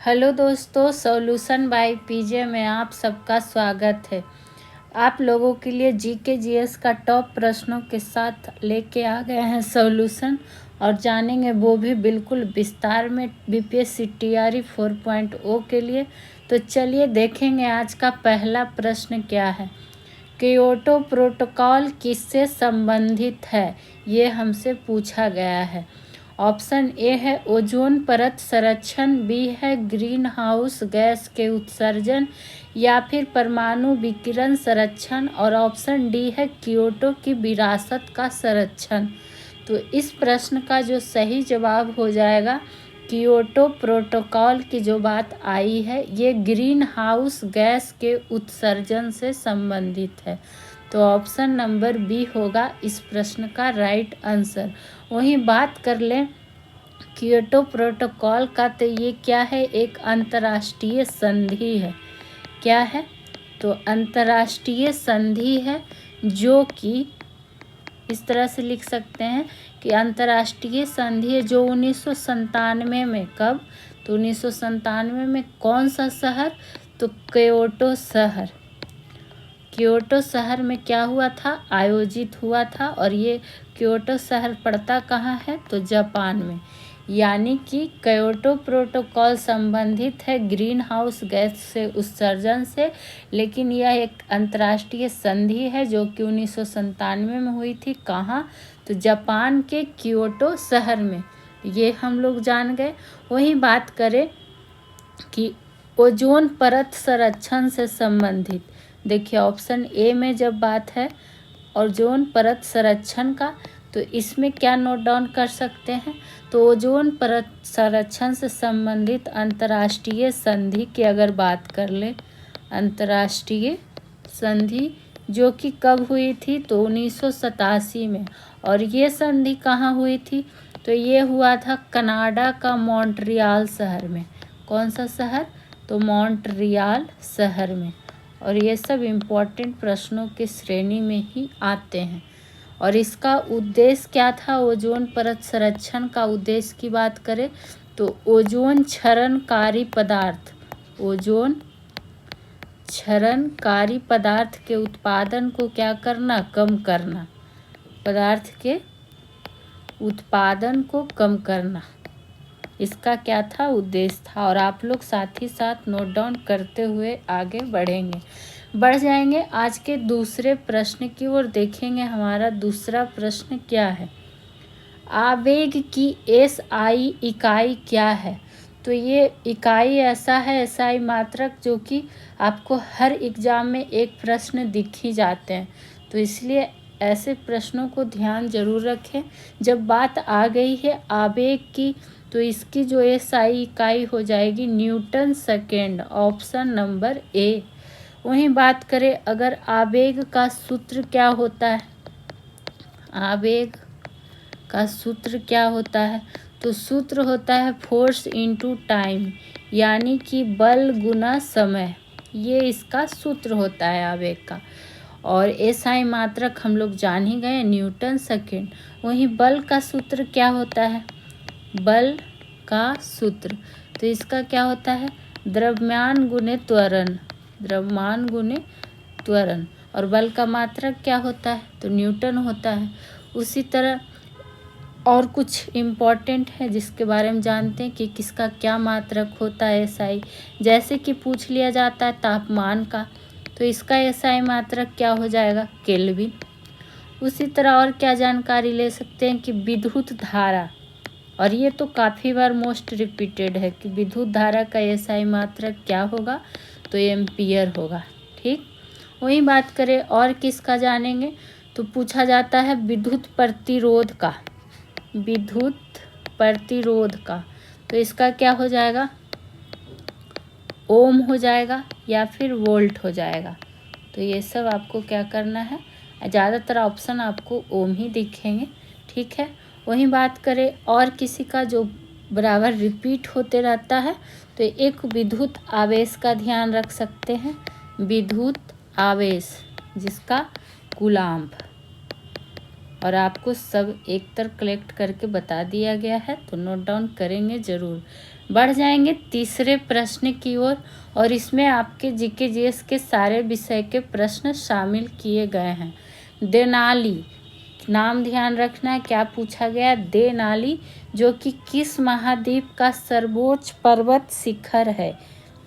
Hello दोस्तों, solution by PJ में आप सबका स्वागत है। आप लोगों के लिए जीके जीएस का टॉप प्रश्नों के साथ लेके आ गए हैं सॉल्यूशन, और जानेंगे वो भी बिल्कुल विस्तार में बीपीएससी टीआरई 4.0 के लिए। तो चलिए देखेंगे आज का पहला प्रश्न क्या है। क्योटो प्रोटोकॉल किससे संबंधित है, ये हमसे पूछा गया है। ऑप्शन ए है ओजोन परत संरक्षण, बी है ग्रीन हाउस गैस के उत्सर्जन, या फिर परमाणु विकिरण संरक्षण, और ऑप्शन डी है क्योटो की विरासत का संरक्षण। तो इस प्रश्न का जो सही जवाब हो जाएगा, क्योटो प्रोटोकॉल की जो बात आई है ये ग्रीन हाउस गैस के उत्सर्जन से संबंधित है। तो ऑप्शन नंबर बी होगा इस प्रश्न का राइट आंसर। वहीं बात कर लें क्योटो प्रोटोकॉल का, तो ये क्या है, एक अंतर्राष्ट्रीय संधि है। क्या है? तो अंतर्राष्ट्रीय संधि है, जो कि इस तरह से लिख सकते हैं कि अंतर्राष्ट्रीय संधि है जो 1997 में, कब, तो 1997 में कौन सा शहर, तो क्योटो शहर। क्योटो शहर में क्या हुआ था, आयोजित हुआ था। और ये क्योटो शहर पड़ता कहाँ है, तो जापान में। यानी कि क्योटो प्रोटोकॉल संबंधित है ग्रीन हाउस गैस से उत्सर्जन से, लेकिन यह एक अंतर्राष्ट्रीय संधि है जो कि 1997 में हुई थी। कहाँ, तो जापान के क्योटो शहर में। ये हम लोग जान गए। वहीं बात करें कि ओजोन परत संरक्षण से संबंधित, देखिए ऑप्शन ए में जब बात है ओजोन परत संरक्षण का, तो इसमें क्या नोट डाउन कर सकते हैं, तो ओजोन परत संरक्षण से संबंधित अंतर्राष्ट्रीय संधि की अगर बात कर ले, अंतर्राष्ट्रीय संधि जो कि कब हुई थी, तो 1987 में। और ये संधि कहाँ हुई थी, तो ये हुआ था कनाडा का मॉन्ट्रियल शहर में। कौन सा शहर, तो मॉन्ट्रियल शहर में। और ये सब इम्पोर्टेंट प्रश्नों की श्रेणी में ही आते हैं। और इसका उद्देश्य क्या था, ओजोन परत संरक्षण का उद्देश्य की बात करें तो ओजोन क्षरणकारी पदार्थ, ओजोन क्षरणकारी पदार्थ के उत्पादन को क्या करना, कम करना, पदार्थ के उत्पादन को कम करना, इसका क्या था, उद्देश्य था। और आप लोग साथ ही साथ नोट डाउन करते हुए आगे बढ़ जाएंगे। आज के दूसरे प्रश्न की ओर देखेंगे। हमारा दूसरा प्रश्न क्या है, आवेग की एसआई इकाई क्या है। तो ये इकाई ऐसा है, एसआई मात्रक, जो कि आपको हर एग्जाम में एक प्रश्न दिख ही जाते हैं। तो इसलिए ऐसे प्रश्नों को ध्यान जरूर रखें। जब बात आ गई है आवेग की, तो इसकी जो एसआई इकाई हो जाएगी Newton second, option number A. वहीं बात करें अगर आवेग का सूत्र क्या होता है, आवेग का सूत्र क्या होता है, तो सूत्र होता है फोर्स इनटू टाइम, यानी कि बल गुना समय। ये इसका सूत्र होता है आवेग का। और एसआई मात्रक हम लोग जान ही गए, न्यूटन सेकेंड। वहीं बल का सूत्र क्या होता है, बल का सूत्र, तो इसका क्या होता है, द्रव्यमान गुने त्वरण, द्रव्यमान गुने त्वरण। और बल का मात्रक क्या होता है, तो न्यूटन होता है। उसी तरह और कुछ इम्पॉर्टेंट है जिसके बारे में जानते हैं कि किसका क्या मात्रक होता है एसआई। जैसे कि पूछ लिया जाता है तापमान का, तो इसका एसआई मात्रक क्या हो जाएगा, केल्विन। उसी तरह और क्या जानकारी ले सकते हैं कि विद्युत धारा, और ये तो काफ़ी बार मोस्ट रिपीटेड है कि विद्युत धारा का एसआई मात्रक क्या होगा, तो एम्पियर होगा। ठीक, वहीं बात करें और किसका जानेंगे, तो पूछा जाता है विद्युत प्रतिरोध का, विद्युत प्रतिरोध का, तो इसका क्या हो जाएगा, ओम हो जाएगा या फिर वोल्ट हो जाएगा। तो ये सब आपको क्या करना है, ज़्यादातर ऑप्शन आपको ओम ही दिखेंगे। ठीक है, वहीं बात करें और किसी का जो बराबर रिपीट होते रहता है, तो एक विद्युत आवेश का ध्यान रख सकते हैं, विद्युत आवेश जिसका कूलाम्ब। और आपको सब एक तरह कलेक्ट करके बता दिया गया है, तो नोट डाउन करेंगे ज़रूर। बढ़ जाएंगे तीसरे प्रश्न की ओर और इसमें आपके जीके जीएस के सारे विषय के प्रश्न शामिल किए गए हैं। देनाली, नाम ध्यान रखना है क्या पूछा गया, देनाली, जो कि किस महाद्वीप का सर्वोच्च पर्वत शिखर है।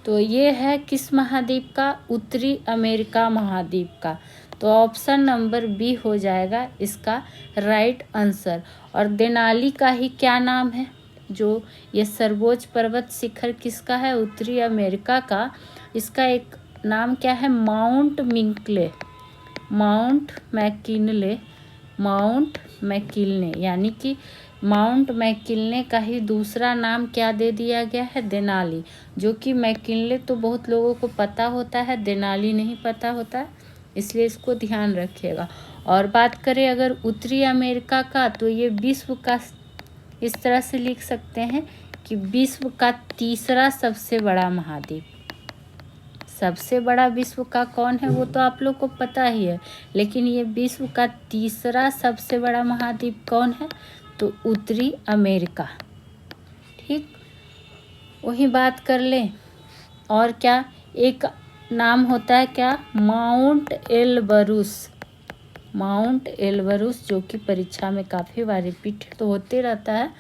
तो ये है किस महाद्वीप का, उत्तरी अमेरिका महाद्वीप का। तो ऑप्शन नंबर बी हो जाएगा इसका राइट आंसर। और देनाली का ही क्या नाम है, जो ये सर्वोच्च पर्वत शिखर किसका है, उत्तरी अमेरिका का। इसका एक नाम क्या है, माउंट मिंकले, माउंट मैकिनले, माउंट मैकिलने, यानी कि माउंट मैकिलने का ही दूसरा नाम क्या दे दिया गया है, देनाली। जो कि मैकिनले तो बहुत लोगों को पता होता है, देनाली नहीं पता होता है, इसलिए इसको ध्यान रखिएगा। और बात करें अगर उत्तरी अमेरिका का, तो ये विश्व का, इस तरह से लिख सकते हैं कि विश्व का तीसरा सबसे बड़ा महाद्वीप। सबसे बड़ा विश्व का कौन है वो तो आप लोग को पता ही है, लेकिन ये विश्व का तीसरा सबसे बड़ा महाद्वीप कौन है, तो उत्तरी अमेरिका। ठीक, वही बात कर लें। और क्या एक नाम होता है क्या, माउंट एलबरूस, माउंट एलबरूस, जो कि परीक्षा में काफ़ी बार रिपीट तो होते रहता है।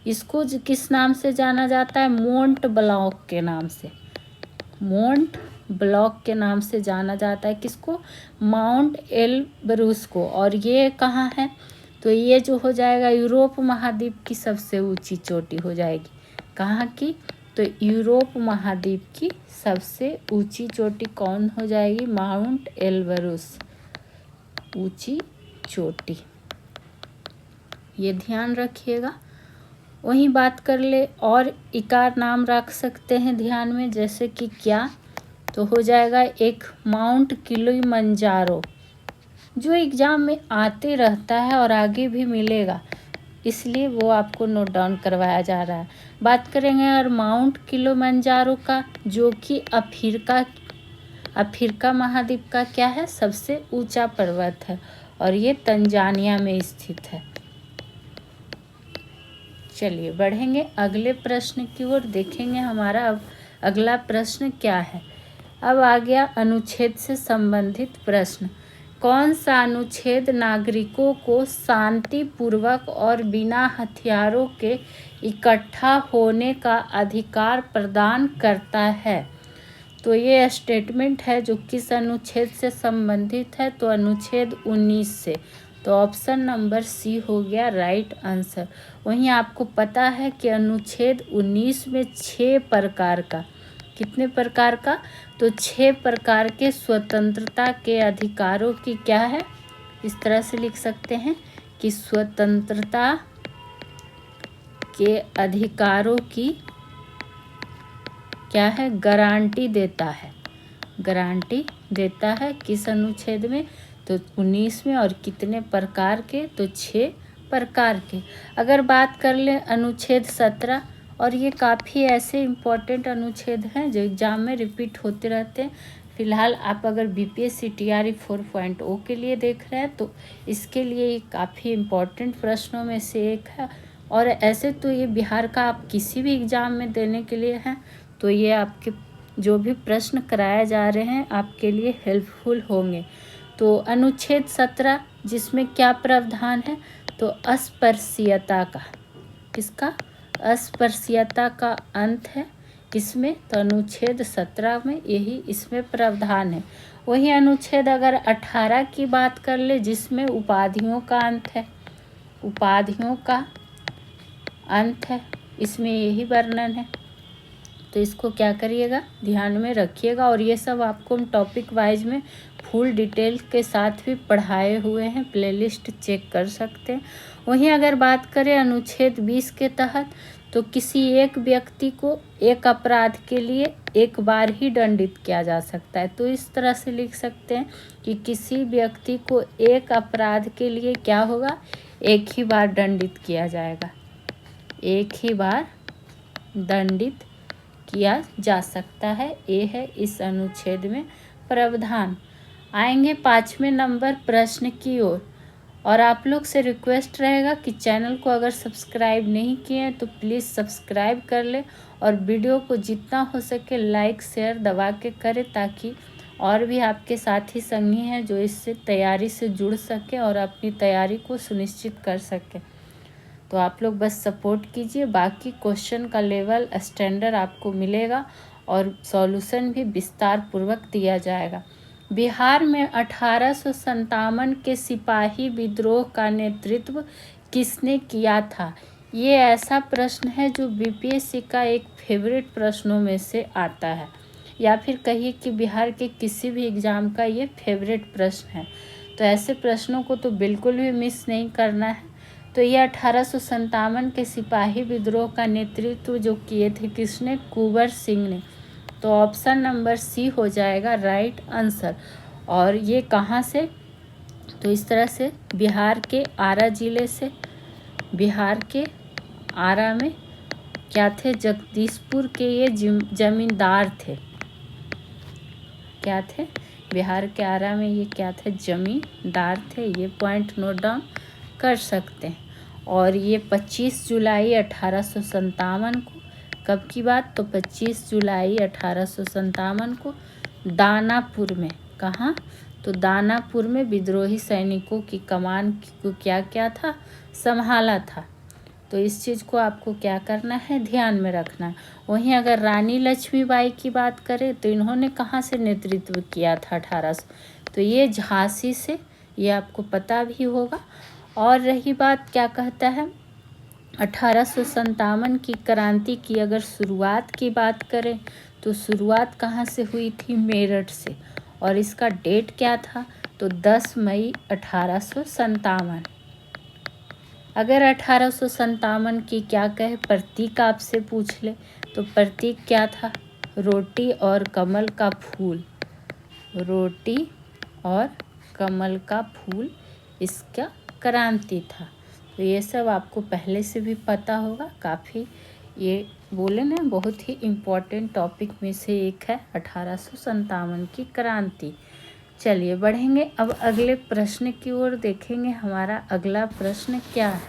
इसको किस नाम से जाना जाता है, मोंट ब्लॉक के नाम से, मोंट ब्लॉक के नाम से जाना जाता है किसको, माउंट एलबरूस को। और ये कहाँ है, तो ये जो हो जाएगा यूरोप महाद्वीप की सबसे ऊंची चोटी हो जाएगी। कहाँ की, तो यूरोप महाद्वीप की सबसे ऊंची चोटी कौन हो जाएगी, माउंट एलबरूस, ऊंची चोटी, ये ध्यान रखिएगा। वही बात कर ले, और इकार नाम रख सकते हैं ध्यान में, जैसे कि क्या, तो हो जाएगा एक माउंट किलिमंजारो, जो एग्ज़ाम में आते रहता है और आगे भी मिलेगा, इसलिए वो आपको नोट डाउन करवाया जा रहा है। बात करेंगे और माउंट किलिमंजारो का, जो कि अफ्रीका महाद्वीप का क्या है, सबसे ऊंचा पर्वत है, और ये तंजानिया में स्थित है। चलिए बढ़ेंगे अगले प्रश्न की ओर, देखेंगे हमारा अब अगला प्रश्न क्या है। अब आ गया अनुच्छेद से संबंधित प्रश्न। कौन सा अनुच्छेद नागरिकों को शांतिपूर्वक और बिना हथियारों के इकट्ठा होने का अधिकार प्रदान करता है। तो ये स्टेटमेंट है जो किस अनुच्छेद से संबंधित है, तो अनुच्छेद 19 से। तो ऑप्शन नंबर सी हो गया राइट आंसर। वहीं आपको पता है कि अनुच्छेद 19 में 6 प्रकार का, कितने प्रकार का, तो 6 प्रकार के स्वतंत्रता के अधिकारों की क्या है, इस तरह से लिख सकते हैं कि स्वतंत्रता के अधिकारों की क्या है, गारंटी देता है, गारंटी देता है किस अनुच्छेद में, तो 19 में। और कितने प्रकार के, तो 6 प्रकार के। अगर बात कर लें अनुच्छेद 17, और ये काफ़ी ऐसे इम्पोर्टेंट अनुच्छेद हैं जो एग्ज़ाम में रिपीट होते रहते हैं। फिलहाल आप अगर बीपीएससी टीआरई 4.0 के लिए देख रहे हैं तो इसके लिए ये काफ़ी इम्पोर्टेंट प्रश्नों में से एक है। और ऐसे तो ये बिहार का आप किसी भी एग्ज़ाम में देने के लिए हैं, तो ये आपके जो भी प्रश्न कराए जा रहे हैं आपके लिए हेल्पफुल होंगे। तो अनुच्छेद 17 जिसमें क्या प्रावधान है, तो अस्पृश्यता का, किसका, अस्पृश्यता का अंत है किसमें, तो अनुच्छेद 17 में यही इसमें प्रावधान है। वही अनुच्छेद अगर 18 की बात कर ले, जिसमें उपाधियों का अंत है, उपाधियों का अंत है, इसमें यही वर्णन है। तो इसको क्या करिएगा, ध्यान में रखिएगा। और ये सब आपको हम टॉपिक वाइज में फुल डिटेल के साथ भी पढ़ाए हुए हैं, प्लेलिस्ट चेक कर सकते हैं। वहीं अगर बात करें अनुच्छेद 20 के तहत, तो किसी एक व्यक्ति को एक अपराध के लिए एक बार ही दंडित किया जा सकता है। तो इस तरह से लिख सकते हैं कि किसी व्यक्ति को एक अपराध के लिए क्या होगा, एक ही बार दंडित किया जाएगा, एक ही बार दंडित किया जा सकता है। ये है इस अनुच्छेद में प्रावधान। आएंगे 5वें नंबर प्रश्न की ओर। और आप लोग से रिक्वेस्ट रहेगा कि चैनल को अगर सब्सक्राइब नहीं किए हैं तो प्लीज़ सब्सक्राइब कर ले और वीडियो को जितना हो सके लाइक शेयर दबा के करें, ताकि और भी आपके साथी संगी हैं जो इससे तैयारी से जुड़ सके और अपनी तैयारी को सुनिश्चित कर सके। तो आप लोग बस सपोर्ट कीजिए। बाकी क्वेश्चन का लेवल स्टैंडर्ड आपको मिलेगा और सॉल्यूशन भी विस्तार पूर्वक दिया जाएगा। बिहार में 1857 के सिपाही विद्रोह का नेतृत्व किसने किया था? ये ऐसा प्रश्न है जो बीपीएससी का एक फेवरेट प्रश्नों में से आता है, या फिर कहिए कि बिहार के किसी भी एग्ज़ाम का ये फेवरेट प्रश्न है। तो ऐसे प्रश्नों को तो बिल्कुल भी मिस नहीं करना है। तो ये 1857 के सिपाही विद्रोह का नेतृत्व जो किए थे किसने? कुंवर सिंह ने। तो ऑप्शन नंबर सी हो जाएगा राइट आंसर। और ये कहाँ से? तो इस तरह से बिहार के आरा जिले से, बिहार के आरा में क्या थे? जगदीशपुर के ये जमींदार थे। क्या थे? बिहार के आरा में ये क्या थे? जमींदार थे। ये पॉइंट नोट डाउन कर सकते हैं। और ये 25 जुलाई 1857 को, कब की बात? तो 25 जुलाई 1857 को दानापुर में, कहाँ? तो दानापुर में विद्रोही सैनिकों की कमान को क्या क्या था? संभाला था। तो इस चीज़ को आपको क्या करना है? ध्यान में रखना है। वहीं अगर रानी लक्ष्मीबाई की बात करें तो इन्होंने कहाँ से नेतृत्व किया था 1800? तो ये झांसी से, ये आपको पता भी होगा। और रही बात क्या कहता है 1857 की क्रांति की अगर शुरुआत की बात करें तो शुरुआत कहाँ से हुई थी? मेरठ से। और इसका डेट क्या था? तो 10 मई 1857। अगर 1857 की क्या कहे प्रतीक आपसे पूछ ले तो प्रतीक क्या था? रोटी और कमल का फूल। रोटी और कमल का फूल इसका क्रांति था। तो ये सब आपको पहले से भी पता होगा। काफ़ी ये बोले ना, बहुत ही इम्पोर्टेंट टॉपिक में से एक है 1857 की क्रांति। चलिए बढ़ेंगे अब अगले प्रश्न की ओर। देखेंगे हमारा अगला प्रश्न क्या है,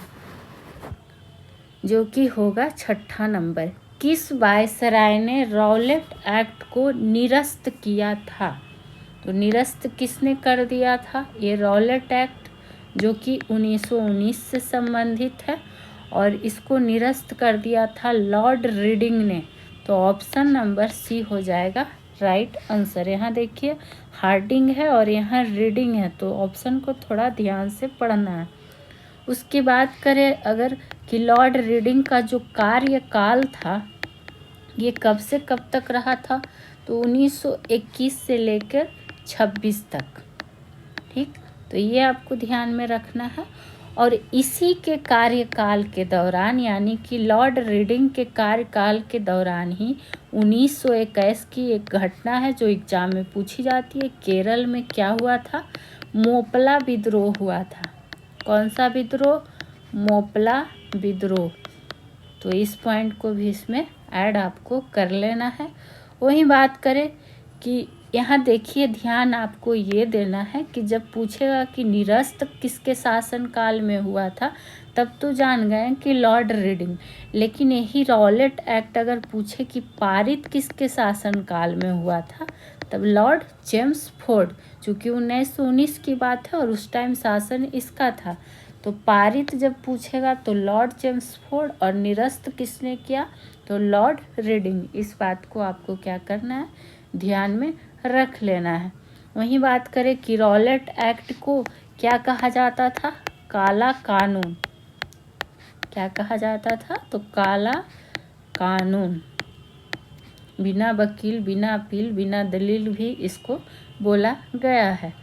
जो कि होगा 6ठा नंबर। किस वायसराय ने रॉलेट एक्ट को निरस्त किया था? तो निरस्त किसने कर दिया था? ये रॉलेट एक्ट जो कि 1919 से संबंधित है और इसको निरस्त कर दिया था लॉर्ड रीडिंग ने। तो ऑप्शन नंबर सी हो जाएगा राइट आंसर। यहाँ देखिए हार्डिंग है और यहाँ रीडिंग है, तो ऑप्शन को थोड़ा ध्यान से पढ़ना है। उसकी बात करें अगर कि लॉर्ड रीडिंग का जो कार्यकाल था ये कब से कब तक रहा था? तो 1921 से लेकर 26 तक। ठीक, तो ये आपको ध्यान में रखना है। और इसी के कार्यकाल के दौरान, यानी कि लॉर्ड रीडिंग के कार्यकाल के दौरान ही 1921 की एक घटना है जो एग्जाम में पूछी जाती है। केरल में क्या हुआ था? मोपला विद्रोह हुआ था। कौन सा विद्रोह? मोपला विद्रोह। तो इस पॉइंट को भी इसमें ऐड आपको कर लेना है। वहीं बात करें कि यहाँ देखिए ध्यान आपको ये देना है कि जब पूछेगा कि निरस्त किसके शासनकाल में हुआ था तब तो जान गए कि लॉर्ड रीडिंग, लेकिन यही रॉलेट एक्ट अगर पूछे कि पारित किसके शासनकाल में हुआ था तब लॉर्ड चेम्सफोर्ड, चूँकि 1919 की बात है और उस टाइम शासन इसका था। तो पारित जब पूछेगा तो लॉर्ड चेम्सफोर्ड और निरस्त किसने किया? तो लॉर्ड रीडिंग। इस बात को आपको क्या करना है? ध्यान में रख लेना है। वहीं बात करें कि रॉलेट एक्ट को क्या कहा जाता था? काला कानून। क्या कहा जाता था? तो काला कानून। बिना वकील, बिना अपील, बिना दलील भी इसको बोला गया है।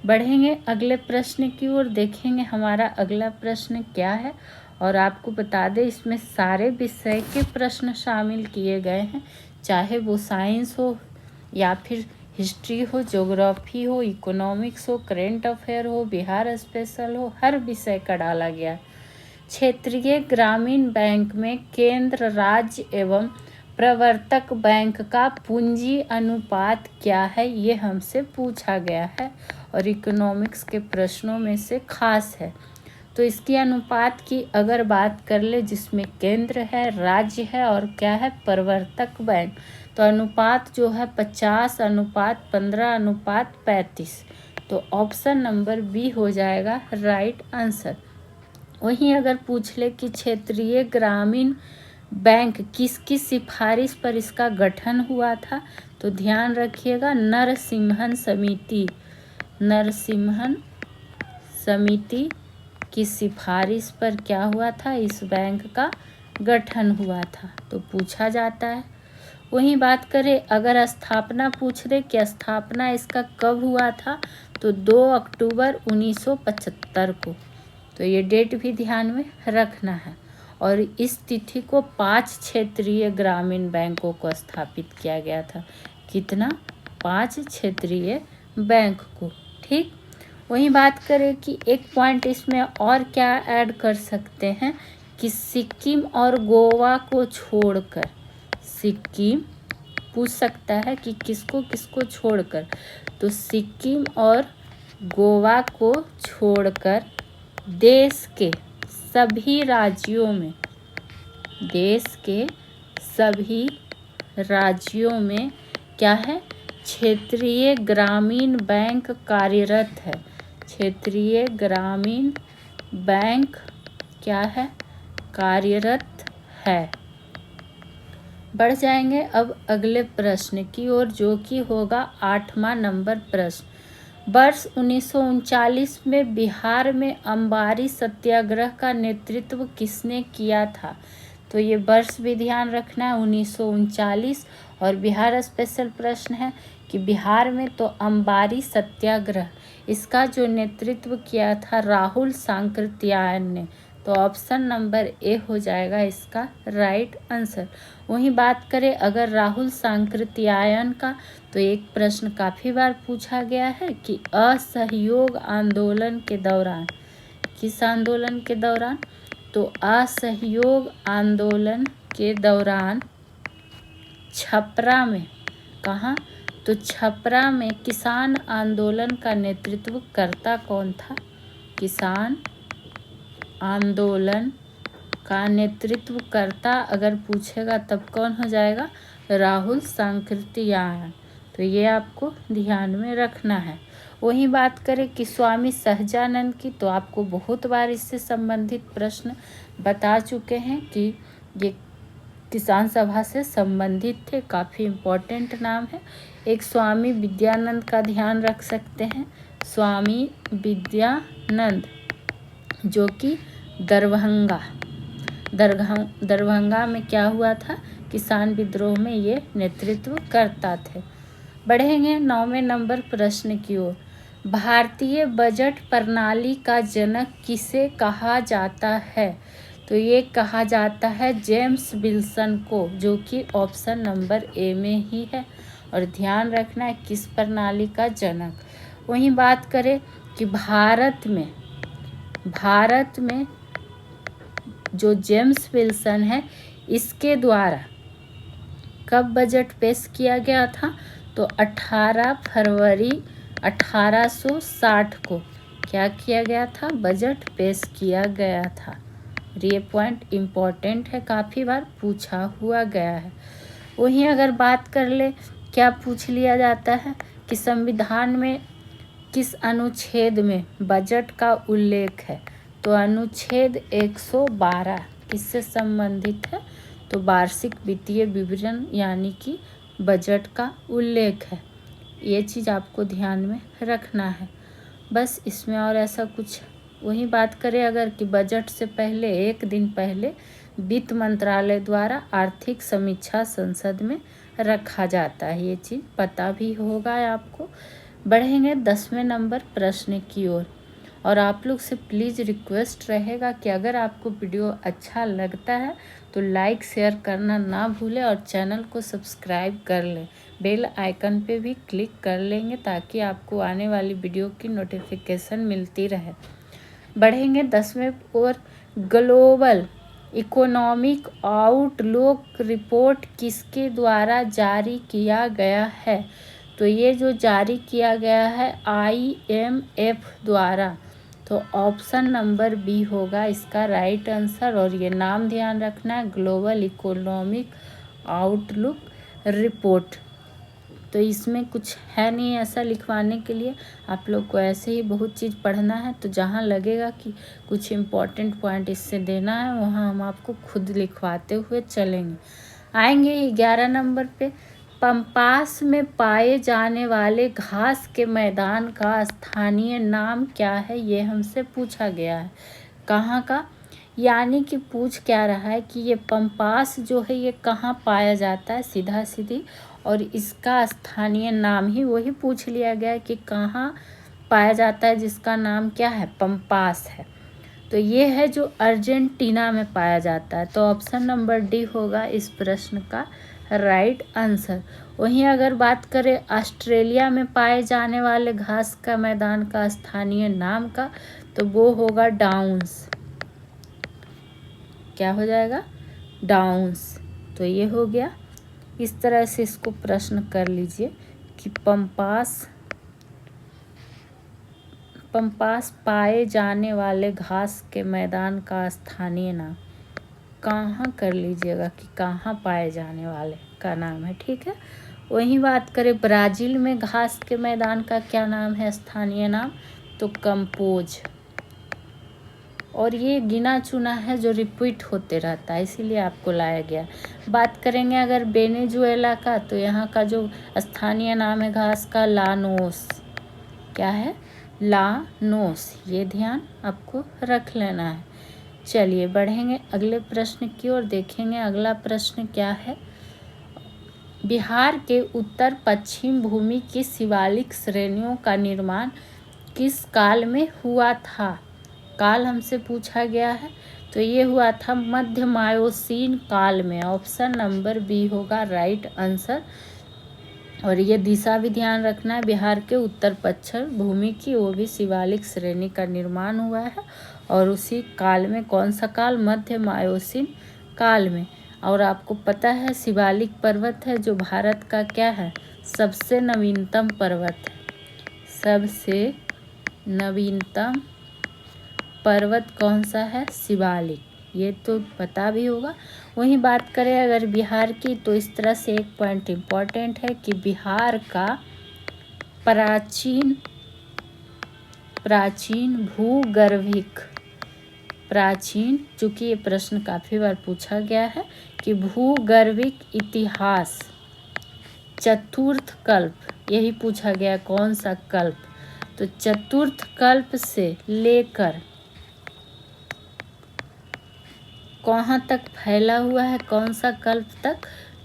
बढ़ेंगे अगले प्रश्न की ओर। देखेंगे हमारा अगला प्रश्न क्या है। और आपको बता दें इसमें सारे विषय के प्रश्न शामिल किए गए हैं, चाहे वो साइंस हो या फिर हिस्ट्री हो, ज्योग्राफी हो, इकोनॉमिक्स हो, करेंट अफेयर हो, बिहार स्पेशल हो, हर विषय का डाला गया। क्षेत्रीय ग्रामीण बैंक में केंद्र, राज्य एवं प्रवर्तक बैंक का पूंजी अनुपात क्या है, ये हमसे पूछा गया है और इकोनॉमिक्स के प्रश्नों में से खास है। तो इसकी अनुपात की अगर बात कर ले, जिसमें केंद्र है, राज्य है और क्या है, प्रवर्तक बैंक, तो अनुपात जो है 50:15:35। तो ऑप्शन नंबर बी हो जाएगा राइट आंसर। वहीं अगर पूछ ले कि क्षेत्रीय ग्रामीण बैंक किसकी सिफारिश पर इसका गठन हुआ था, तो ध्यान रखिएगा नरसिम्हन समिति की सिफारिश पर क्या हुआ था, इस बैंक का गठन हुआ था, तो पूछा जाता है। वहीं बात करें अगर स्थापना पूछ दे कि स्थापना इसका कब हुआ था, तो 2 अक्टूबर 1975 को। तो ये डेट भी ध्यान में रखना है। और इस तिथि को 5 क्षेत्रीय ग्रामीण बैंकों को स्थापित किया गया था। कितना? 5 क्षेत्रीय बैंक को। ठीक। वहीं बात करें कि एक पॉइंट इसमें और क्या ऐड कर सकते हैं कि सिक्किम और गोवा को छोड़कर, सिक्किम पूछ सकता है कि किसको किसको छोड़कर, तो सिक्किम और गोवा को छोड़कर देश के सभी राज्यों में क्या है, क्षेत्रीय ग्रामीण बैंक कार्यरत है। क्षेत्रीय ग्रामीण बैंक क्या है, कार्यरत है। बढ़ जाएंगे अब अगले प्रश्न की ओर, जो कि होगा 8वां नंबर प्रश्न। वर्ष 1939 में बिहार में अंबारी सत्याग्रह का नेतृत्व किसने किया था? तो ये वर्ष भी ध्यान रखना है, 1939। और बिहार स्पेशल प्रश्न है कि बिहार में तो अंबारी सत्याग्रह, इसका जो नेतृत्व किया था राहुल सांकृत्यायन ने। तो ऑप्शन नंबर ए हो जाएगा इसका राइट आंसर। वहीं बात करें अगर राहुल सांकृत्यायन का, तो एक प्रश्न काफ़ी बार पूछा गया है कि असहयोग आंदोलन के दौरान, किस आंदोलन के दौरान, तो असहयोग आंदोलन के दौरान छपरा में, कहाँ, तो छपरा में किसान आंदोलन का नेतृत्व करता कौन था? किसान आंदोलन का नेतृत्व करता अगर पूछेगा तब कौन हो जाएगा? राहुल सांकृत्यायन। तो ये आपको ध्यान में रखना है। वहीं बात करें कि स्वामी सहजानंद की, तो आपको बहुत बार इससे संबंधित प्रश्न बता चुके हैं कि ये किसान सभा से संबंधित थे, काफ़ी इम्पोर्टेंट नाम है। एक स्वामी विद्यानंद का ध्यान रख सकते हैं, स्वामी विद्यानंद, जो कि दरभंगा में क्या हुआ था, किसान विद्रोह में ये नेतृत्व करता थे। बढ़ेंगे 9वें नंबर प्रश्न की ओर। भारतीय बजट प्रणाली का जनक किसे कहा जाता है? तो ये कहा जाता है जेम्स विल्सन को, जो कि ऑप्शन नंबर ए में ही है। और ध्यान रखना है किस प्रणाली का जनक। वहीं बात करें कि भारत में जो जेम्स विल्सन है, इसके द्वारा कब बजट पेश किया गया था? तो 18 फरवरी 1860 को क्या किया गया था? बजट पेश किया गया था। ये पॉइंट इम्पोर्टेंट है, काफ़ी बार पूछा हुआ गया है। वहीं अगर बात कर ले, क्या पूछ लिया जाता है कि संविधान में किस अनुच्छेद में बजट का उल्लेख है? तो अनुच्छेद 112 किससे संबंधित है? तो वार्षिक वित्तीय विवरण यानी कि बजट का उल्लेख है। ये चीज़ आपको ध्यान में रखना है। बस इसमें और ऐसा कुछ। वहीं बात करें अगर कि बजट से पहले, एक दिन पहले वित्त मंत्रालय द्वारा आर्थिक समीक्षा संसद में रखा जाता है, ये चीज़ पता भी होगा आपको। बढ़ेंगे 10वें नंबर प्रश्न की ओर। और आप लोग से प्लीज़ रिक्वेस्ट रहेगा कि अगर आपको वीडियो अच्छा लगता है तो लाइक शेयर करना ना भूलें और चैनल को सब्सक्राइब कर लें। बेल आइकन पे भी क्लिक कर लेंगे ताकि आपको आने वाली वीडियो की नोटिफिकेशन मिलती रहे। बढ़ेंगे 10वें ओर। ग्लोबल इकोनॉमिक आउटलुक रिपोर्ट किसके द्वारा जारी किया गया है? तो ये जो जारी किया गया है IMF द्वारा। तो ऑप्शन नंबर बी होगा इसका राइट आंसर। और ये नाम ध्यान रखना है, ग्लोबल इकोनॉमिक आउटलुक रिपोर्ट। तो इसमें कुछ है नहीं ऐसा लिखवाने के लिए, आप लोग को ऐसे ही बहुत चीज़ पढ़ना है। तो जहाँ लगेगा कि कुछ इम्पोर्टेंट पॉइंट इससे देना है, वहाँ हम आपको खुद लिखवाते हुए चलेंगे। आएंगे 11 नंबर पे, पंपास में पाए जाने वाले घास के मैदान का स्थानीय नाम क्या है? ये हमसे पूछा गया है। कहाँ का? यानी कि पूछ क्या रहा है कि ये पंपास जो है ये कहाँ पाया जाता है, सीधा सीधी, और इसका स्थानीय नाम ही वही पूछ लिया गया कि कहाँ पाया जाता है, जिसका नाम क्या है? पंपास है। तो ये है जो अर्जेंटीना में पाया जाता है। तो ऑप्शन नंबर डी होगा इस प्रश्न का राइट आंसर। वहीं अगर बात करें ऑस्ट्रेलिया में पाए जाने वाले घास का मैदान का स्थानीय नाम का, तो वो होगा डाउन्स। क्या हो जाएगा? डाउन्स। तो ये हो गया। इस तरह से इसको प्रश्न कर लीजिए कि पंपास पाए जाने वाले घास के मैदान का स्थानीय नाम कहाँ कर लीजिएगा कि कहाँ पाए जाने वाले का नाम है, ठीक है। वहीं बात करें ब्राज़ील में घास के मैदान का क्या नाम है, स्थानीय नाम? तो कंपोज। और ये गिना चुना है जो रिपीट होते रहता है, इसीलिए आपको लाया गया। बात करेंगे अगर वेनेजुएला का, तो यहाँ का जो स्थानीय नाम है घास का, लानोस। क्या है? लानोस। ये ध्यान आपको रख लेना है। चलिए बढ़ेंगे अगले प्रश्न की ओर, देखेंगे अगला प्रश्न क्या है। बिहार के उत्तर पश्चिम भूमि की शिवालिक श्रेणियों का निर्माण किस काल में हुआ था? काल हमसे पूछा गया है। तो ये हुआ था मध्य मायोसीन काल में। ऑप्शन नंबर बी होगा राइट आंसर। और ये दिशा भी ध्यान रखना है, बिहार के उत्तर पश्चिम भूमि की वो भी शिवालिक श्रेणी का निर्माण हुआ है। और उसी काल में, कौन सा काल? मध्य मायोसीन काल में। और आपको पता है शिवालिक पर्वत है जो भारत का क्या है? सबसे नवीनतम पर्वत है। सबसे नवीनतम पर्वत कौन सा है? शिवालिक। ये तो पता भी होगा। वहीं बात करें अगर बिहार की, तो इस तरह से एक पॉइंट इम्पॉर्टेंट है कि बिहार का प्राचीन भूगर्भिक, चूँकि ये प्रश्न काफ़ी बार पूछा गया है कि भूगर्भिक इतिहास चतुर्थ कल्प, यही पूछा गया कौन सा कल्प? तो चतुर्थ कल्प से लेकर कहाँ तक फैला हुआ है, कौन सा कल्प तक?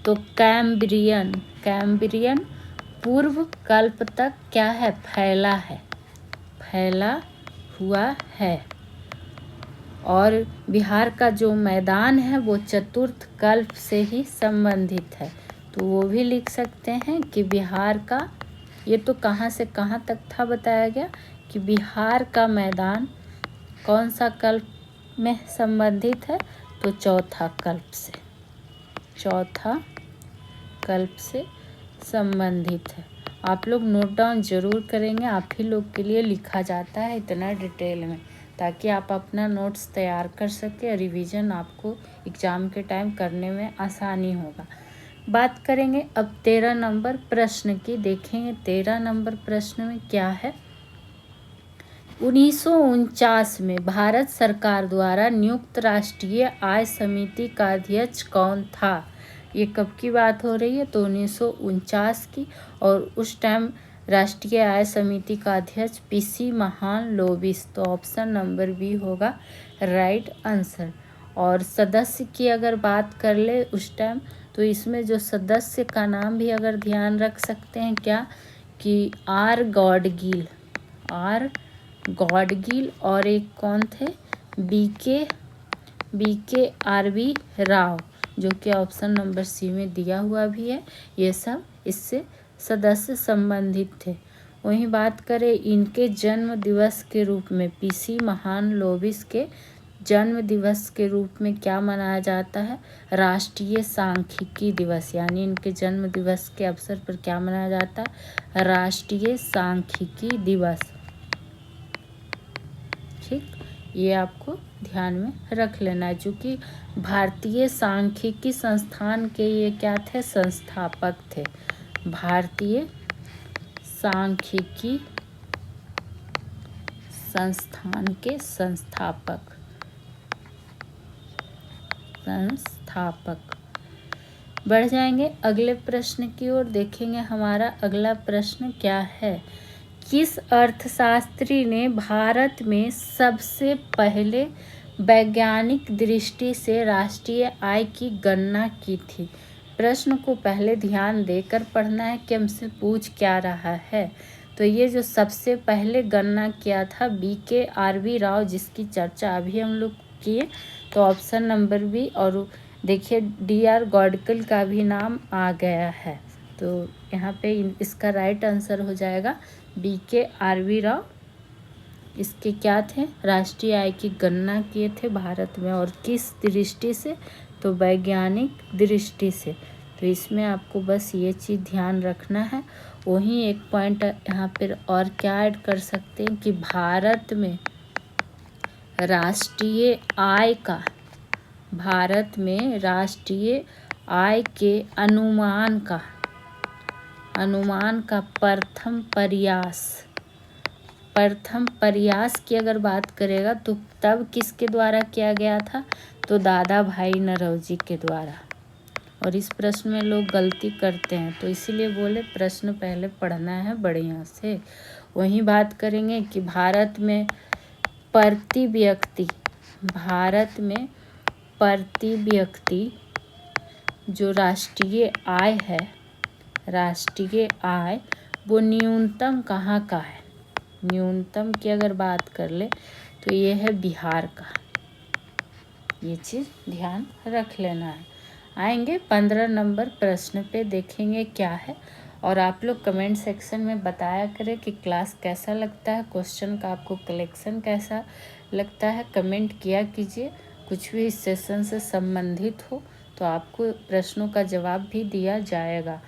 तो कैम्ब्रियन पूर्व कल्प तक क्या है? फैला हुआ है। और बिहार का जो मैदान है वो चतुर्थ कल्प से ही संबंधित है। तो वो भी लिख सकते हैं कि बिहार का, ये तो कहाँ से कहाँ तक था बताया गया कि बिहार का मैदान कौन सा कल्प में संबंधित है? तो चौथा कल्प से संबंधित है। आप लोग नोट डाउन जरूर करेंगे, आप ही लोग के लिए लिखा जाता है इतना डिटेल में, ताकि आप अपना नोट्स तैयार कर सके। रिवीजन आपको एग्ज़ाम के टाइम करने में आसानी होगा। बात करेंगे अब 13 नंबर प्रश्न की। देखेंगे 13 नंबर प्रश्न में क्या है। 1949 में भारत सरकार द्वारा नियुक्त राष्ट्रीय आय समिति का अध्यक्ष कौन था? ये कब की बात हो रही है? तो 1949 की। और उस टाइम राष्ट्रीय आय समिति का अध्यक्ष PC महालनोबिस। तो ऑप्शन नंबर बी होगा राइट आंसर। और सदस्य की अगर बात कर ले उस टाइम, तो इसमें जो सदस्य का नाम भी अगर ध्यान रख सकते हैं क्या, कि आर गॉडगिल और एक कौन थे? BK RV राव, जो कि ऑप्शन नंबर सी में दिया हुआ भी है। ये सब इससे सदस्य संबंधित थे। वहीं बात करें इनके जन्म दिवस के रूप में PC महालनोबिस के जन्म दिवस के रूप में क्या मनाया जाता है? राष्ट्रीय सांख्यिकी दिवस। यानी इनके जन्म दिवस के अवसर पर क्या मनाया जाता है? राष्ट्रीय सांख्यिकी दिवस। ठीक, ये आपको ध्यान में रख लेना है, चूँकि भारतीय सांख्यिकी संस्थान के ये क्या थे? संस्थापक थे। भारतीय सांख्यिकी संस्थान के संस्थापक। बढ़ जाएंगे अगले प्रश्न की ओर। देखेंगे हमारा अगला प्रश्न क्या है। किस अर्थशास्त्री ने भारत में सबसे पहले वैज्ञानिक दृष्टि से राष्ट्रीय आय की गणना की थी? प्रश्न को पहले ध्यान देकर पढ़ना है कि हमसे पूछ क्या रहा है। तो ये जो सबसे पहले गणना किया था BKRV राव, जिसकी चर्चा अभी हम लोग किए, तो ऑप्शन नंबर बी। और देखिए DR गॉडकिल का भी नाम आ गया है, तो यहाँ पे इसका राइट आंसर हो जाएगा BKRV राव। इसके क्या थे? राष्ट्रीय आय की गणना किए थे भारत में, और किस दृष्टि से? तो वैज्ञानिक दृष्टि से। तो इसमें आपको बस ये चीज़ ध्यान रखना है। वहीं एक पॉइंट यहाँ पर और क्या ऐड कर सकते हैं कि भारत में राष्ट्रीय आय का, भारत में राष्ट्रीय आय के अनुमान का प्रथम प्रयास की अगर बात करेगा तो तब किसके द्वारा किया गया था? तो दादा भाई नौरोजी के द्वारा। और इस प्रश्न में लोग गलती करते हैं, तो इसीलिए बोले प्रश्न पहले पढ़ना है बढ़िया से। वहीं बात करेंगे कि भारत में प्रति व्यक्ति जो राष्ट्रीय आय है, राष्ट्रीय आय वो न्यूनतम कहाँ का है? न्यूनतम की अगर बात कर ले तो ये है बिहार का। ये चीज़ ध्यान रख लेना है। आएंगे 15 नंबर प्रश्न पे, देखेंगे क्या है। और आप लोग कमेंट सेक्शन में बताया करें कि क्लास कैसा लगता है, क्वेश्चन का आपको कलेक्शन कैसा लगता है। कमेंट किया कीजिए। कुछ भी इस सेशन से संबंधित हो तो आपको प्रश्नों का जवाब भी दिया जाएगा।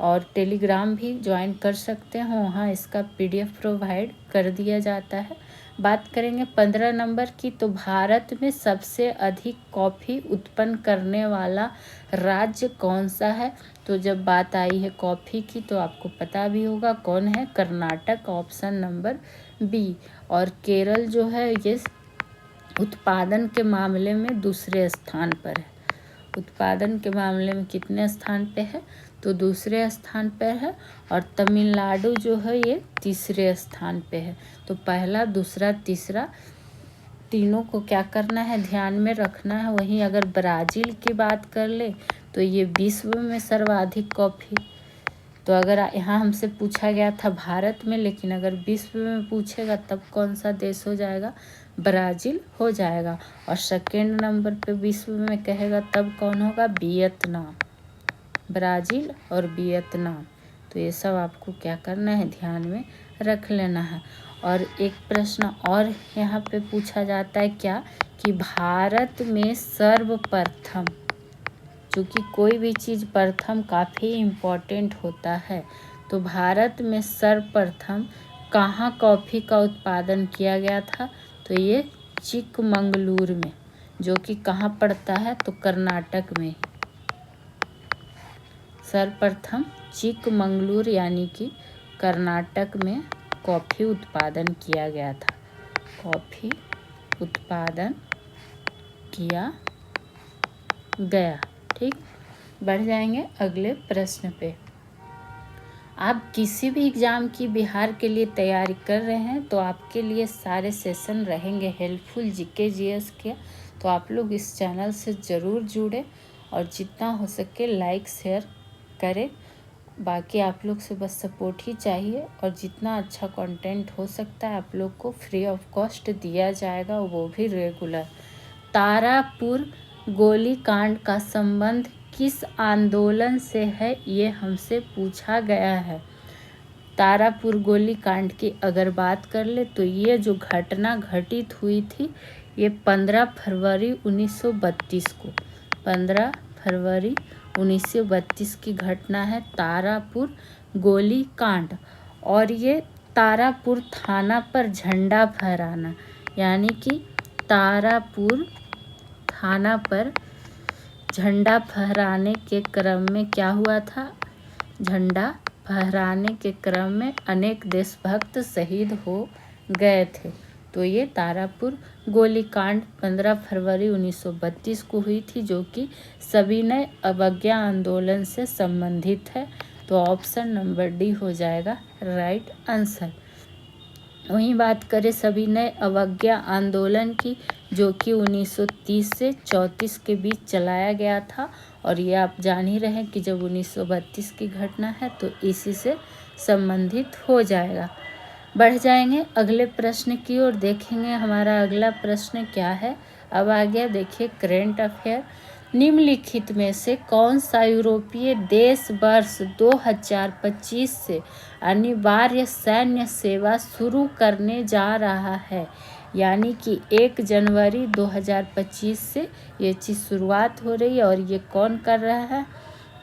और टेलीग्राम भी ज्वाइन कर सकते हैं, वहाँ इसका PDF प्रोवाइड कर दिया जाता है। बात करेंगे 15 नंबर की, तो भारत में सबसे अधिक कॉफ़ी उत्पन्न करने वाला राज्य कौन सा है? तो जब बात आई है कॉफ़ी की तो आपको पता भी होगा कौन है? Karnataka, option number B. और केरल जो है ये उत्पादन के मामले में दूसरे स्थान पर है। उत्पादन के मामले में कितने स्थान पे है? तो दूसरे स्थान पर है। और तमिलनाडु जो है ये तीसरे स्थान पे है। तो पहला, दूसरा, तीसरा तीनों को क्या करना है? ध्यान में रखना है। वहीं अगर ब्राज़ील की बात कर ले तो ये विश्व में सर्वाधिक कॉफ़ी। तो अगर यहाँ हमसे पूछा गया था भारत में, लेकिन अगर विश्व में पूछेगा तब कौन सा देश हो जाएगा? ब्राज़ील हो जाएगा। और सेकेंड नंबर पे विश्व में कहेगा तब कौन होगा? वियतनाम। ब्राज़ील और वियतनाम। तो ये सब आपको क्या करना है? ध्यान में रख लेना है। और एक प्रश्न और यहाँ पे पूछा जाता है क्या कि भारत में सर्वप्रथम, क्योंकि कोई भी चीज़ प्रथम काफ़ी इम्पोर्टेंट होता है, तो भारत में सर्वप्रथम कहाँ कॉफ़ी का उत्पादन किया गया था? तो ये चिकमंगलूर में, जो कि कहाँ पड़ता है? तो कर्नाटक में। सर्वप्रथम चिकमंगलूर यानी कि कर्नाटक में कॉफ़ी उत्पादन किया गया था। कॉफ़ी उत्पादन किया गया। ठीक, बढ़ जाएंगे अगले प्रश्न पे। आप किसी भी एग्ज़ाम की बिहार के लिए तैयारी कर रहे हैं तो आपके लिए सारे सेशन रहेंगे हेल्पफुल GK GS के। तो आप लोग इस चैनल से ज़रूर जुड़े और जितना हो सके लाइक शेयर करें। बाकी आप लोग से बस सपोर्ट ही चाहिए, और जितना अच्छा कंटेंट हो सकता है आप लोग को फ्री ऑफ कॉस्ट दिया जाएगा, वो भी रेगुलर। तारापुर गोलीकांड का संबंध किस आंदोलन से है? ये हमसे पूछा गया है। तारापुर गोलीकांड की अगर बात कर ले तो ये जो घटना घटित हुई थी ये 15 फरवरी 1932 को, 15 फरवरी 1932 की घटना है, तारापुर गोलीकांड। और ये तारापुर थाना पर झंडा फहराना, यानी कि तारापुर थाना पर झंडा फहराने के क्रम में क्या हुआ था, झंडा फहराने के क्रम में अनेक देशभक्त शहीद हो गए थे। तो ये तारापुर गोलीकांड 15 फरवरी 1932 को हुई थी, जो कि सविनय अवज्ञा आंदोलन से संबंधित है। तो ऑप्शन नंबर डी हो जाएगा राइट आंसर। वहीं बात करें सविनय अवज्ञा आंदोलन की, जो कि 1930 से 34 के बीच चलाया गया था। और ये आप जान ही रहे हैं कि जब 1932 की घटना है तो इसी से संबंधित हो जाएगा। बढ़ जाएंगे अगले प्रश्न की ओर, देखेंगे हमारा अगला प्रश्न क्या है। अब आ गया देखिए करेंट अफेयर। निम्नलिखित में से कौन सा यूरोपीय देश वर्ष 2025 से अनिवार्य सैन्य सेवा शुरू करने जा रहा है, यानी कि 1 जनवरी 2025 से ये चीज़ शुरुआत हो रही है। और ये कौन कर रहा है,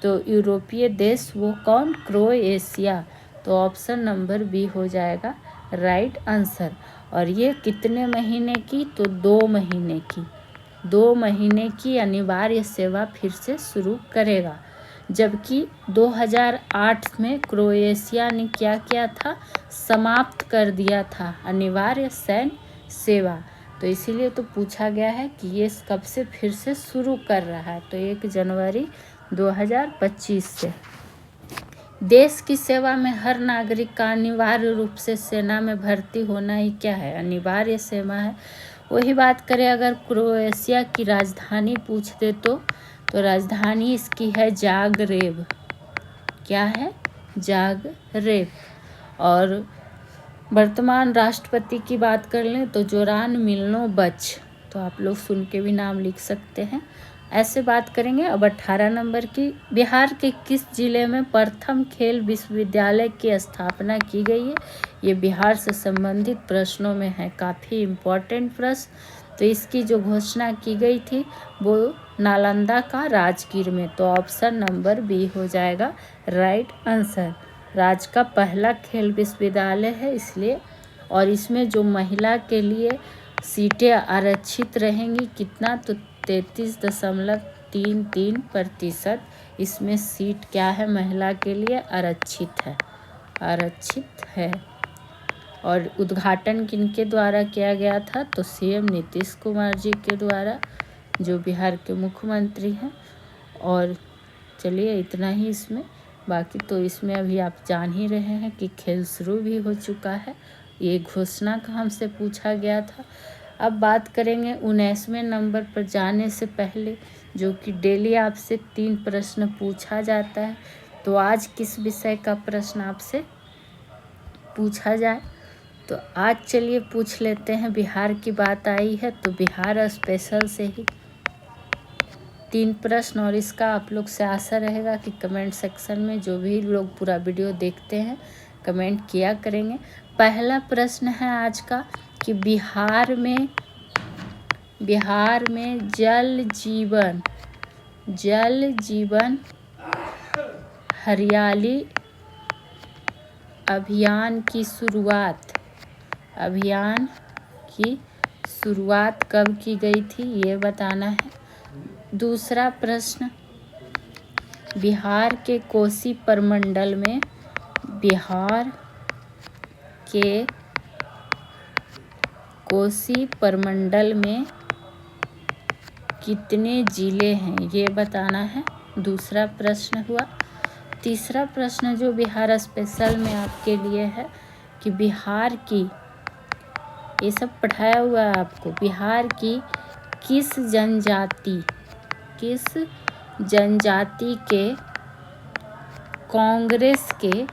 तो यूरोपीय देश वो कौन, क्रोएशिया। तो ऑप्शन नंबर बी हो जाएगा राइट आंसर। और ये कितने महीने की, तो 2 महीने की, 2 महीने की अनिवार्य सेवा फिर से शुरू करेगा। जबकि 2008 में क्रोएशिया ने क्या किया था, समाप्त कर दिया था अनिवार्य सैन्य सेवा। तो इसीलिए तो पूछा गया है कि ये कब से फिर से शुरू कर रहा है, तो 1 जनवरी 2025 से। देश की सेवा में हर नागरिक का अनिवार्य रूप से सेना में भर्ती होना ही क्या है, अनिवार्य सेवा है। वही बात करें अगर क्रोएशिया की राजधानी पूछ दे तो राजधानी इसकी है जागरेब। क्या है, जागरेब। और वर्तमान राष्ट्रपति की बात कर लें तो जोरान मिल्नोवच। तो आप लोग सुन के भी नाम लिख सकते हैं। ऐसे बात करेंगे अब 18 नंबर की। बिहार के किस जिले में प्रथम खेल विश्वविद्यालय की स्थापना की गई है। ये बिहार से संबंधित प्रश्नों में है, काफ़ी इम्पोर्टेंट प्रश्न। तो इसकी जो घोषणा की गई थी वो नालंदा का राजगीर में। तो ऑप्शन नंबर बी हो जाएगा राइट आंसर। राज्य का पहला खेल विश्वविद्यालय है इसलिए। और इसमें जो महिला के लिए सीटें आरक्षित रहेंगी कितना, तो 33.33% इसमें सीट क्या है, महिला के लिए आरक्षित है। और उद्घाटन किनके द्वारा किया गया था, तो सीएम नीतीश कुमार जी के द्वारा, जो बिहार के मुख्यमंत्री हैं। और चलिए इतना ही इसमें, बाकी तो इसमें अभी आप जान ही रहे हैं कि खेल शुरू भी हो चुका है। ये घोषणा का हमसे पूछा गया था। अब बात करेंगे 19वें नंबर पर जाने से पहले, जो कि डेली आपसे 3 प्रश्न पूछा जाता है। तो आज किस विषय का प्रश्न आपसे पूछा जाए, तो आज चलिए पूछ लेते हैं। बिहार की बात आई है तो बिहार स्पेशल से ही 3 प्रश्न। और इसका आप लोग से आशा रहेगा कि कमेंट सेक्शन में जो भी लोग पूरा वीडियो देखते हैं कमेंट किया करेंगे। पहला प्रश्न है आज का कि बिहार में जल जीवन हरियाली अभियान की शुरुआत कब की गई थी, ये बताना है। दूसरा प्रश्न, बिहार के कोसी प्रमंडल में कितने जिले हैं, ये बताना है। दूसरा प्रश्न हुआ। तीसरा प्रश्न जो बिहार स्पेशल में आपके लिए है कि बिहार की, ये सब पढ़ाया हुआ है आपको, बिहार की किस जनजाति के कांग्रेस के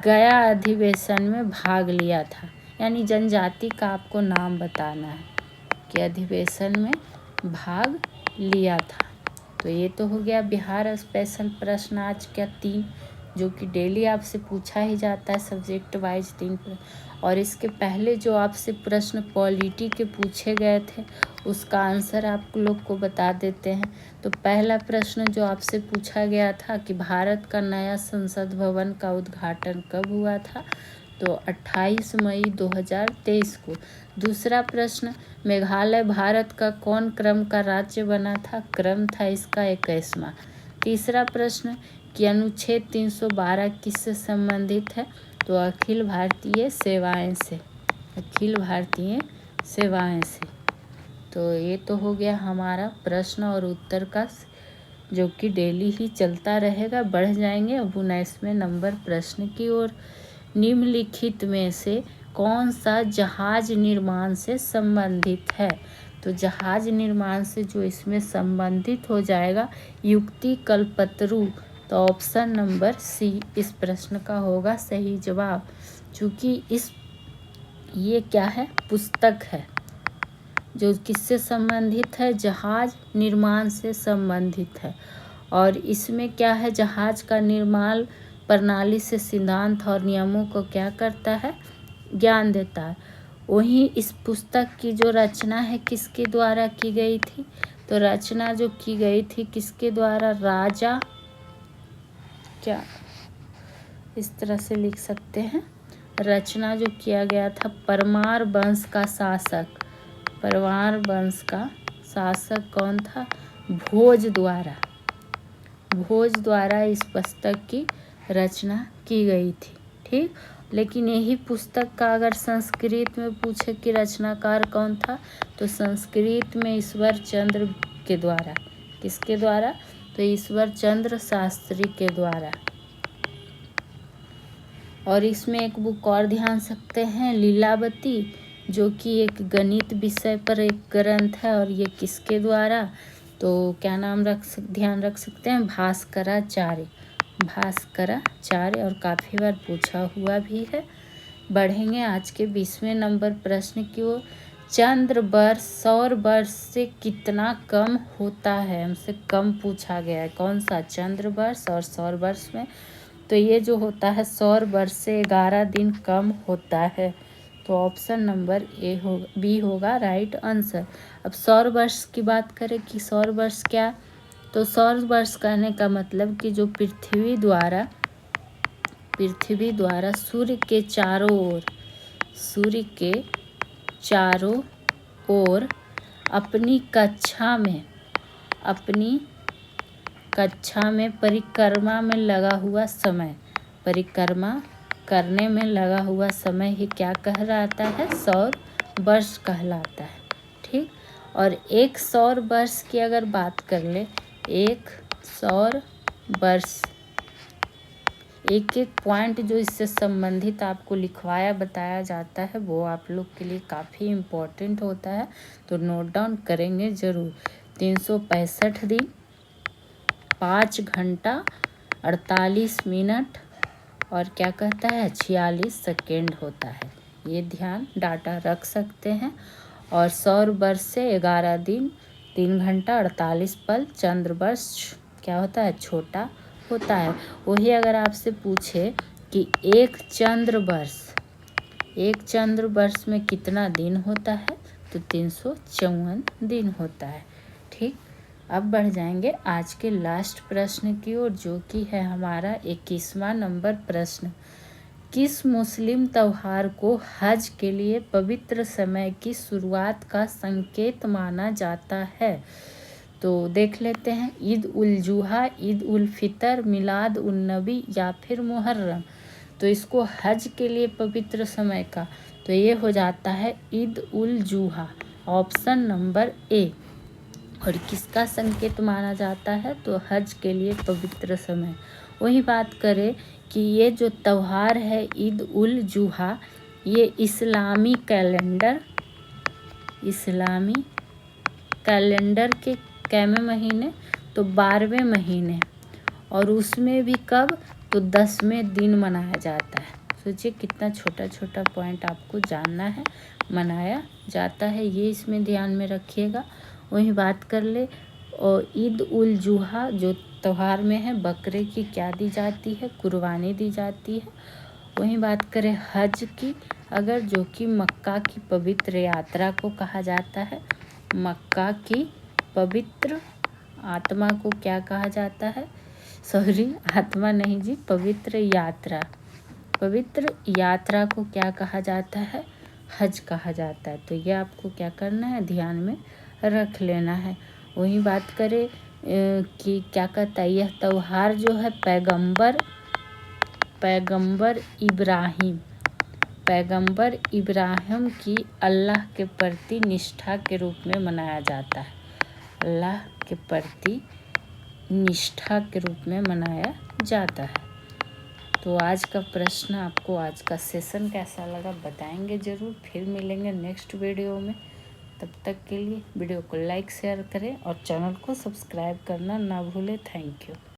गया अधिवेशन में भाग लिया था। यानी जनजाति का आपको नाम बताना है कि अधिवेशन में भाग लिया था। तो ये तो हो गया बिहार स्पेशल प्रश्न आज का 3। जो कि डेली आपसे पूछा ही जाता है सब्जेक्ट वाइज 3 और इसके पहले जो आपसे प्रश्न पॉलिटी के पूछे गए थे उसका आंसर आप लोग को बता देते हैं। तो पहला प्रश्न जो आपसे पूछा गया था कि भारत का नया संसद भवन का उद्घाटन कब हुआ था, तो 28 मई 2023 को। दूसरा प्रश्न, मेघालय भारत का कौन क्रम का राज्य बना था, क्रम था इसका 21वां। तीसरा प्रश्न कि अनुच्छेद 312 किससे संबंधित है, तो अखिल भारतीय सेवाएं से, अखिल भारतीय सेवाएं से। तो ये तो हो गया हमारा प्रश्न और उत्तर का, जो कि डेली ही चलता रहेगा, बढ़ जाएंगे। अब 19वें नंबर प्रश्न की ओर, निम्नलिखित में से कौन सा जहाज निर्माण से संबंधित है, तो जहाज निर्माण से जो इसमें संबंधित हो जाएगा युक्ति कल्पतरु, तो ऑप्शन नंबर सी इस प्रश्न का होगा सही जवाब। चूँकि ये क्या है, पुस्तक है जो किससे संबंधित है, जहाज निर्माण से संबंधित है। और इसमें क्या है, जहाज का निर्माण प्रणाली से सिद्धांत और नियमों को क्या करता है, ज्ञान देता है। वहीं इस पुस्तक की जो रचना है किसके द्वारा की गई थी, तो रचना जो की गई थी किसके द्वारा, राजा, क्या इस तरह से लिख सकते हैं, रचना जो किया गया था परमार वंश का शासक, परमार वंश का शासक कौन था, भोज द्वारा, भोज द्वारा इस पुस्तक की रचना की गई थी। ठीक, लेकिन यही पुस्तक का अगर संस्कृत में पूछे कि रचनाकार कौन था, तो संस्कृत में ईश्वर चंद्र के द्वारा, किसके द्वारा, तो ईश्वर चंद्र शास्त्री के द्वारा। और इसमें एक बुक और ध्यान सकते हैं, लीलावती, जो कि एक गणित विषय पर एक ग्रंथ है, और ये किसके द्वारा, तो क्या नाम ध्यान रख सकते हैं, भास्कराचार्य, भास्कराचार्य, और काफ़ी बार पूछा हुआ भी है। बढ़ेंगे आज के 20वें नंबर प्रश्न की ओर, चंद्र वर्ष सौर वर्ष से कितना कम होता है, हमसे कम पूछा गया है, कौन सा, चंद्र वर्ष और सौर वर्ष में, तो ये जो होता है सौर वर्ष से 11 दिन कम होता है। तो ऑप्शन नंबर बी होगा राइट आंसर। अब सौर वर्ष की बात करें कि सौर वर्ष क्या, तो सौर वर्ष कहने का मतलब कि जो पृथ्वी द्वारा सूर्य के चारों ओर अपनी कक्षा में परिक्रमा में लगा हुआ समय, परिक्रमा करने में लगा हुआ समय ही क्या कहलाता है, सौर वर्ष कहलाता है। ठीक, और एक सौर वर्ष की अगर बात कर ले, एक सौर वर्ष, एक एक पॉइंट जो इससे संबंधित आपको लिखवाया बताया जाता है वो आप लोग के लिए काफ़ी इम्पोर्टेंट होता है, तो नोट डाउन करेंगे ज़रूर। 365 दिन, 5 घंटा 48 मिनट और क्या कहता है 46 सेकेंड होता है, ये ध्यान डाटा रख सकते हैं। और सौर वर्ष से 11 दिन 3 घंटा 48 पल, चंद्र वर्ष क्या होता है, छोटा होता है। वही अगर आपसे पूछे कि एक चंद्र वर्ष में कितना दिन होता है, तो 354 दिन होता है। ठीक, अब बढ़ जाएंगे आज के लास्ट प्रश्न की ओर, जो कि है हमारा 21वां नंबर प्रश्न। किस मुस्लिम त्योहार को हज के लिए पवित्र समय की शुरुआत का संकेत माना जाता है, तो देख लेते हैं, ईद उल जुहा, ईद उल फितर, मिलाद उन नबी या फिर मुहर्रम। तो इसको हज के लिए पवित्र समय का, तो ये हो जाता है Eid ul Zuha, option number A. और किसका संकेत माना जाता है, तो हज के लिए पवित्र समय। वही बात करें कि ये जो त्यौहार है ईद उल जुहा, ये इस्लामी कैलेंडर के कैमे महीने, तो 12वें महीने, और उसमें भी कब, तो 10वें दिन मनाया जाता है। सोचिए कितना छोटा छोटा पॉइंट आपको जानना है, मनाया जाता है, ये इसमें ध्यान में रखिएगा। वही बात कर ले, और ईद उल जुहा जो त्यौहार में है, बकरे की क्या दी जाती है, कुर्बानी दी जाती है। वहीं बात करें हज की, अगर जो कि मक्का की पवित्र यात्रा को कहा जाता है। मक्का की पवित्र आत्मा को क्या कहा जाता है? सॉरी, आत्मा नहीं जी, पवित्र यात्रा। पवित्र यात्रा को क्या कहा जाता है? हज कहा जाता है। तो ये आपको क्या करना है, ध्यान में रख लेना है। वहीं बात करें कि क्या कहता है, यह त्यौहार जो है पैगंबर इब्राहिम की अल्लाह के प्रति निष्ठा के रूप में मनाया जाता है। अल्लाह के प्रति निष्ठा के रूप में मनाया जाता है। तो आज का प्रश्न आपको, आज का सेशन कैसा लगा बताएंगे ज़रूर। फिर मिलेंगे नेक्स्ट वीडियो में। तब तक के लिए वीडियो को लाइक शेयर करें और चैनल को सब्सक्राइब करना ना भूलें। Thank you.